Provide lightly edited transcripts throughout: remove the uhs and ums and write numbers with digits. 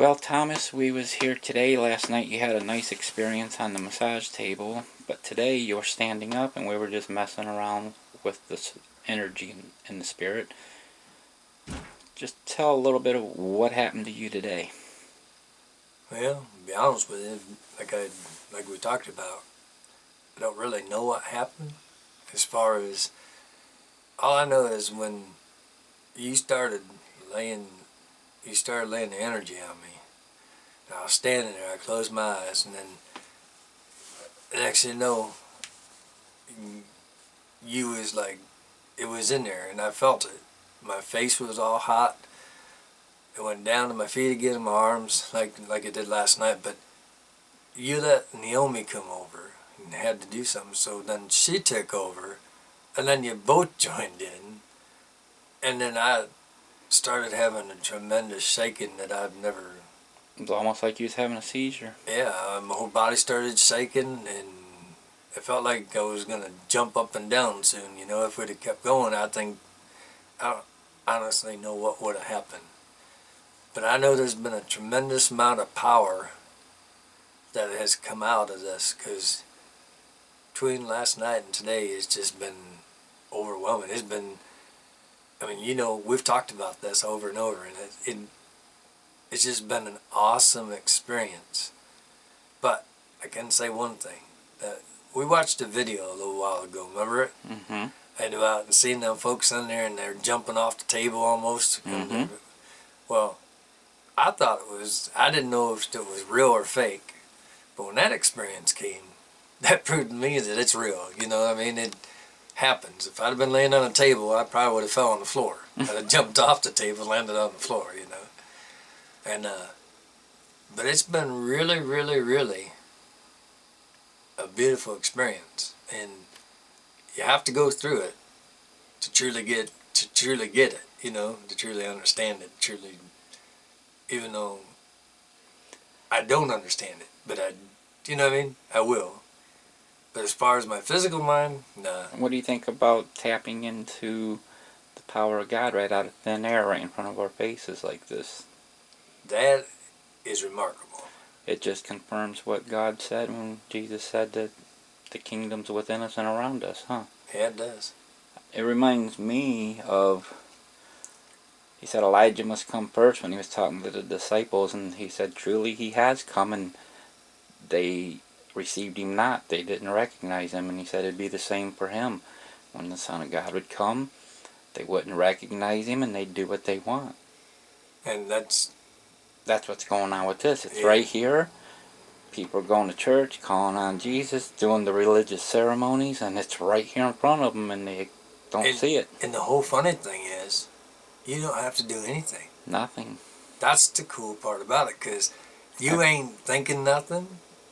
Well, Thomas, we was here today. Last night you had a nice experience on the massage table, but today you're standing up and we were just messing around with this energy and the spirit. Just tell a little bit of what happened to you today. Well, to be honest with you, like we talked about, I don't really know what happened. As far as all I know is when you started laying, you started laying the energy on me. And I was standing there. I closed my eyes, and then the next thing you know, you was like, it was in there, and I felt it. My face was all hot. It went down to my feet again, and my arms, like it did last night. But you let Naomi come over and had to do something, so then she took over, and then you both joined in, and then I started having a tremendous shaking that I've never. It was almost like you was having a seizure. Yeah, my whole body started shaking, and it felt like I was gonna jump up and down soon. You know, if we'd have kept going, I don't honestly know what would have happened. But I know there's been a tremendous amount of power that has come out of this, because between last night and today, it's just been overwhelming. It's been, I mean, you know, we've talked about this over and over, and it's just been an awesome experience. But I can say one thing, that we watched a video a little while ago, remember it? Mm-hmm. And about and seeing them folks in there, and they're jumping off the table almost. Mm-hmm. Well, I didn't know if it was real or fake. But when that experience came, that proved to me that it's real. You know what I mean? It happens. If I'd have been laying on a table, I probably would have fell on the floor. I'd have jumped off the table and landed on the floor, you know. And, but it's been really, really, really a beautiful experience. And you have to go through it to truly get it, you know, to truly understand it, even though I don't understand it, but you know what I mean? I will. But as far as my physical mind, nah. What do you think about tapping into the power of God right out of thin air, right in front of our faces like this? That is remarkable. It just confirms what God said when Jesus said that the kingdom's within us and around us, huh? Yeah, it does. It reminds me of, he said Elijah must come first when he was talking to the disciples, and he said truly he has come, and they received him not. They didn't recognize him, and he said it'd be the same for him. When the Son of God would come, they wouldn't recognize him, and they'd do what they want. And that's what's going on with this. It's yeah. right here. People are going to church, calling on Jesus, doing the religious ceremonies, and it's right here in front of them, and they don't see it. And the whole funny thing is, you don't have to do anything. Nothing. That's the cool part about it, because you ain't thinking nothing.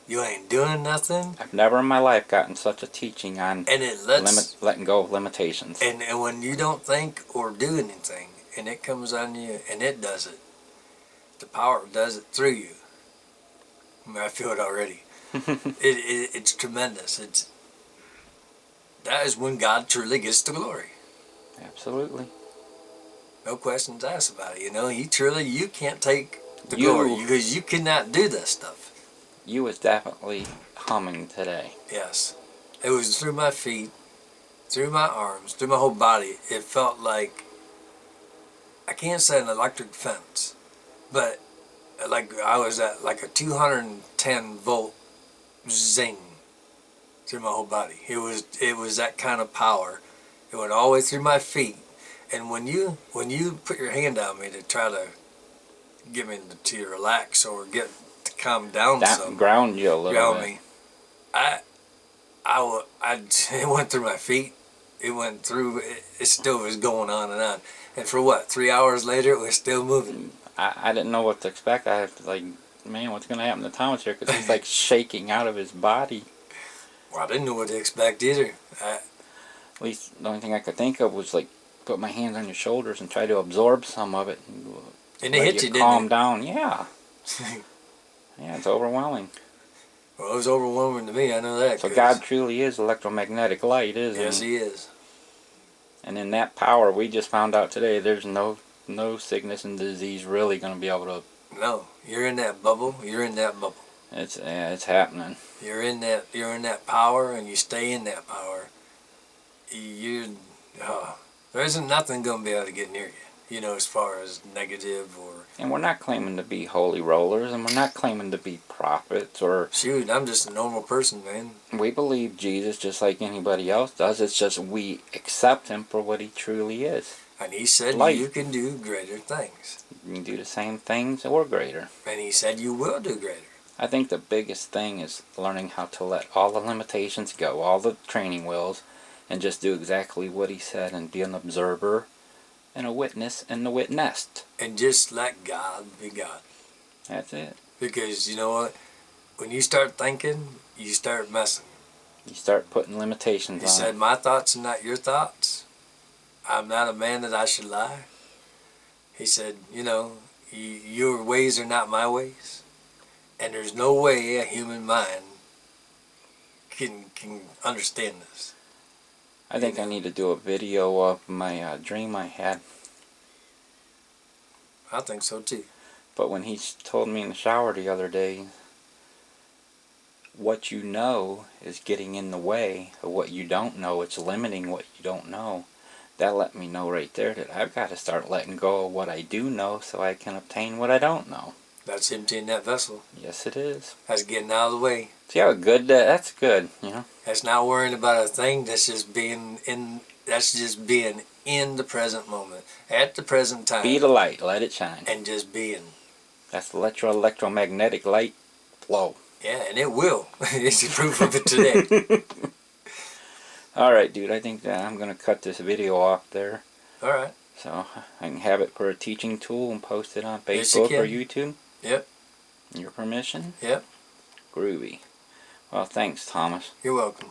You ain't doing nothing. I've never in my life gotten such a teaching on and it lets, letting go of limitations. And when you don't think or do anything, and it comes on you, and it does it, the power does it through you. I mean, I feel it already. It's tremendous. That is when God truly gets the glory. Absolutely. No questions asked about it. You know, you can't take the glory, because you cannot do this stuff. You was definitely humming today. Yes. It was through my feet, through my arms, through my whole body. It felt like, I can't say an electric fence, but like I was at like a 210 volt zing through my whole body. It was that kind of power. It went all the way through my feet. And when you put your hand on me to try to get me to relax or get to calm down some, ground you a little bit. Me, it went through my feet. It went through. It still was going on and on. And for what, 3 hours later, it was still moving. I didn't know what to expect. I was like, man, what's going to happen to Thomas here? Because he's like shaking out of his body. Well, I didn't know what to expect either. At least the only thing I could think of was like put my hands on your shoulders and try to absorb some of it. And it hit you, didn't it? Calm down, yeah. Yeah, it's overwhelming. Well, it was overwhelming to me, I know that. So God truly is electromagnetic light, isn't He? Yes, He is. And in that power, we just found out today, there's no sickness and disease really going to be able to No, you're in that bubble. You're in that bubble. It's happening. You're in that power, and you stay in that power. You, there isn't nothing gonna be able to get near you. You know, as far as negative or And we're not claiming to be holy rollers, and we're not claiming to be prophets, or shoot. I'm just a normal person, man. we believe Jesus just like anybody else does. It's just we accept him for what he truly is. And he said Light. you can do greater things. You can do the same things or greater. And he said you will do greater. I think the biggest thing is learning how to let all the limitations go, all the training wheels, and just do exactly what he said and be an observer and a witness and the witnessed. And just let God be God. That's it. Because you know what? When you start thinking, you start messing. You start putting limitations He on said, it. my thoughts are not your thoughts. I'm not a man that I should lie. He said, you know, your ways are not my ways. And there's no way a human mind can understand this. I think I need to do a video of my dream I had. I think so too. But when he told me in the shower the other day, what you know is getting in the way of what you don't know. It's limiting what you don't know. That let me know right there that I've got to start letting go of what I do know so I can obtain what I don't know. That's emptying that vessel. Yes, it is. That's getting out of the way. See how good that's good, you know? That's not worrying about a thing. That's just being in. That's just being in the present moment, at the present time. Be the light, let it shine. And just being. That's electromagnetic light flow. Yeah, and it will. It's the proof of it today. Alright, dude, I think that I'm going to cut this video off there. All right. So I can have it for a teaching tool and post it on Yes, you Facebook or can. YouTube. Yep. Your permission? Yep. Groovy. Well, thanks, Thomas. You're welcome.